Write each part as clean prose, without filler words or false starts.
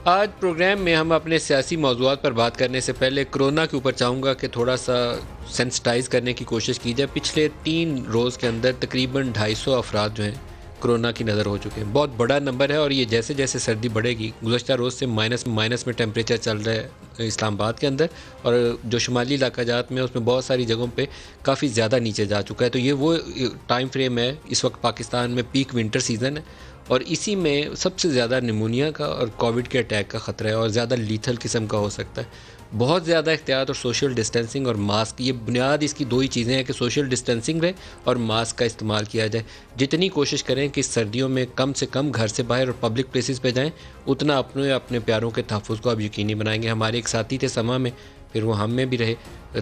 आज प्रोग्राम में हम अपने सियासी मौज़ूआत पर बात करने से पहले कोरोना के ऊपर चाहूँगा कि थोड़ा सा सेंसिटाइज़ करने की कोशिश की जाए। पिछले 3 रोज़ के अंदर तकरीबन 250 अफराद जो हैं कोरोना की नज़र हो चुके हैं। बहुत बड़ा नंबर है और ये जैसे जैसे सर्दी बढ़ेगी, गुज़श्ता रोज़ से माइनस में टेम्परेचर चल रहा है इस्लामाबाद के अंदर, और जो शुमाली इलाका जात में उसमें बहुत सारी जगहों पे काफ़ी ज़्यादा नीचे जा चुका है। तो ये वो टाइम फ्रेम है, इस वक्त पाकिस्तान में पीक विंटर सीज़न है और इसी में सबसे ज़्यादा निमोनिया का और कोविड के अटैक का ख़तरा है और ज़्यादा लीथल किस्म का हो सकता है। बहुत ज़्यादा एहतियात और सोशल डिस्टेंसिंग और मास्क, ये बुनियाद इसकी दो ही चीज़ें हैं कि सोशल डिस्टेंसिंग रहे और मास्क का इस्तेमाल किया जाए। जितनी कोशिश करें कि सर्दियों में कम से कम घर से बाहर और पब्लिक प्लेसेस पे जाएं, उतना अपने प्यारों के तहफ़्फ़ुज़ को आप यकीनी बनाएंगे। हमारे एक साथी थे समा में, फिर वो हम में भी रहे,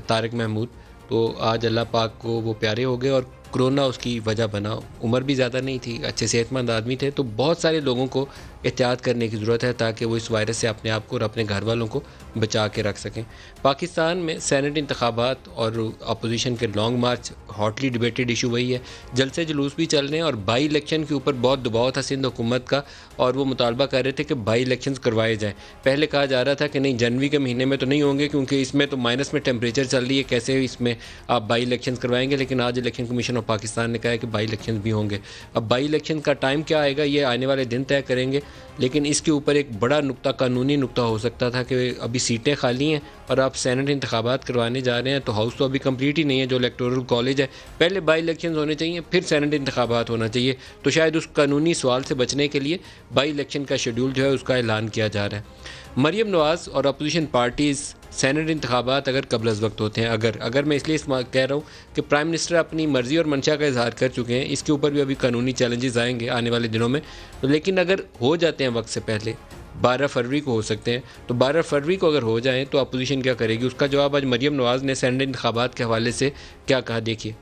तारिक महमूद, तो आज अल्लाह पाक को वो प्यारे हो गए और कोरोना उसकी वजह बना। उम्र भी ज़्यादा नहीं थी, अच्छे सेहतमंद आदमी थे। तो बहुत सारे लोगों को एहतियात करने की ज़रूरत है ताकि वो इस वायरस से अपने आप को और अपने घर वालों को बचा के रख सकें। पाकिस्तान में सेनेट इंतखाबात और अपोजिशन के लॉन्ग मार्च हॉटली डिबेटेड इशू वही है। जलसे जुलूस भी चल रहे हैं और बाई इलेक्शन के ऊपर बहुत दबाव था सिंध हुकूमत का और वो मुतालबा कर रहे थे कि बाई इलेक्शन करवाए जाएँ। पहले कहा जा रहा था कि नहीं, जनवरी के महीने में तो नहीं होंगे क्योंकि इसमें तो माइनस में टेम्परेचर चल रही है, कैसे इसमें आप बाई इलेक्शन करवाएंगे। लेकिन आज इलेक्शन कमीशन ऑफ पाकिस्तान ने कहा है कि बाई इलेक्शन भी होंगे। अब बाई इलेक्शन का टाइम क्या आएगा ये आने वाले दिन तय करेंगे, लेकिन इसके ऊपर एक बड़ा नुक्ता, कानूनी नुक्ता हो सकता था कि अभी सीटें खाली हैं और आप सेनेट इंतखाबात करवाने जा रहे हैं तो हाउस तो अभी कंप्लीट ही नहीं है, जो इलेक्टोरल कॉलेज है। पहले बाई इलेक्शन होने चाहिए, फिर सेनेट इंतखाबात होना चाहिए। तो शायद उस कानूनी सवाल से बचने के लिए बाई इलेक्शन का शेड्यूल जो है उसका ऐलान किया जा रहा है। मरियम नवाज़ और अपोजिशन पार्टीज़ सेनेट इंतखाबात अगर कबल अज़ वक्त होते हैं, अगर मैं इसलिए कह रहा हूँ कि प्राइम मिनिस्टर अपनी मर्ज़ी और मंशा का इजहार कर चुके हैं, इसके ऊपर भी अभी कानूनी चैलेंजेस आएंगे आने वाले दिनों में। तो लेकिन अगर हो जाते हैं वक्त से पहले 12 फरवरी को हो सकते हैं, तो 12 फरवरी को अगर हो जाएँ तो अपोजिशन क्या करेगी, उसका जवाब आज मरियम नवाज़ ने सेनेट इंतखाबात के हवाले से क्या कहा, देखिए।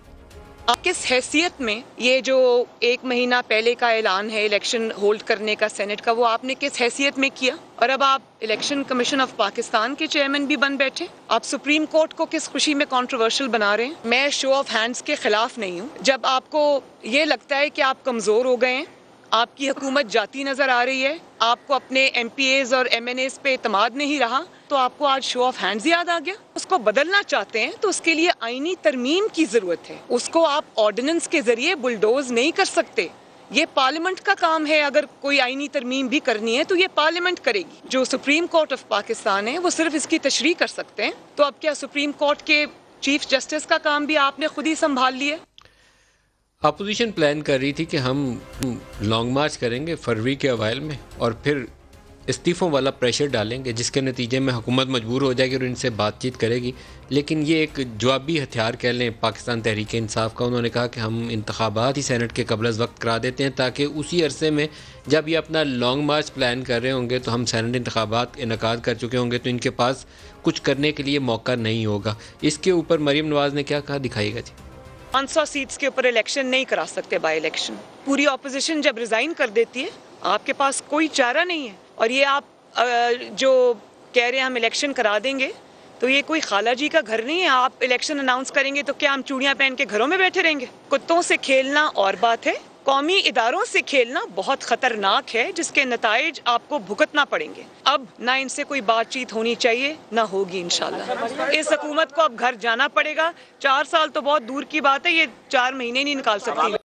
किस हैसियत में ये जो 1 महीना पहले का ऐलान है इलेक्शन होल्ड करने का सेनेट का, वो आपने किस हैसियत में किया? और अब आप इलेक्शन कमीशन ऑफ पाकिस्तान के चेयरमैन भी बन बैठे। आप सुप्रीम कोर्ट को किस खुशी में कंट्रोवर्शियल बना रहे हैं? मैं शो ऑफ हैंड्स के खिलाफ नहीं हूँ। जब आपको ये लगता है कि आप कमजोर हो गए हैं, आपकी हुकूमत जाती नजर आ रही है, आपको अपने MPAs और MNAs पे एतमाद नहीं रहा, तो आपको आज शो ऑफ हैंड्स याद आ गया। उसको बदलना चाहते हैं तो उसके लिए आईनी तरमीम की जरूरत है। उसको आप ऑर्डिनेंस के जरिए बुलडोज नहीं कर सकते। ये पार्लियामेंट का काम है। अगर कोई आईनी तरमीम भी करनी है तो ये पार्लियामेंट करेगी। जो सुप्रीम कोर्ट ऑफ पाकिस्तान है वो सिर्फ इसकी तशरीह कर सकते हैं। तो अब क्या सुप्रीम कोर्ट के चीफ जस्टिस का काम भी आपने खुद ही संभाल लिया? अपोजिशन प्लान कर रही थी कि हम लॉन्ग मार्च करेंगे फरवरी के अवाइल में और फिर इस्तीफ़ों वाला प्रेशर डालेंगे, जिसके नतीजे में हुकूमत मजबूर हो जाएगी और इनसे बातचीत करेगी। लेकिन ये एक जवाबी हथियार कह लें पाकिस्तान तहरीक इंसाफ का। उन्होंने कहा कि हम इंतखाबात ही सेनेट के कबल अज़ वक्त करा देते हैं ताकि उसी अरसे में जब ये अपना लॉन्ग मार्च प्लान कर रहे होंगे तो हम सेनेट इंतखाबात इनेकाद कर चुके होंगे, तो इनके पास कुछ करने के लिए मौका नहीं होगा। इसके ऊपर मरीम नवाज़ ने क्या कहा, दिखाइएगा जी। 500 सीट्स के ऊपर इलेक्शन नहीं करा सकते बाई इलेक्शन। पूरी ऑपोजिशन जब रिजाइन कर देती है, आपके पास कोई चारा नहीं है। और ये आप जो कह रहे हैं हम इलेक्शन करा देंगे, तो ये कोई खाला जी का घर नहीं है। आप इलेक्शन अनाउंस करेंगे तो क्या हम चूड़ियां पहन के घरों में बैठे रहेंगे? कुत्तों से खेलना और बात है, कौमी इदारों से खेलना बहुत खतरनाक है, जिसके नताइज आपको भुगतना पड़ेंगे। अब ना इनसे कोई बातचीत होनी चाहिए, ना होगी इंशाल्लाह। इस हुकूमत को अब घर जाना पड़ेगा। 4 साल तो बहुत दूर की बात है, ये 4 महीने नहीं निकाल सकती।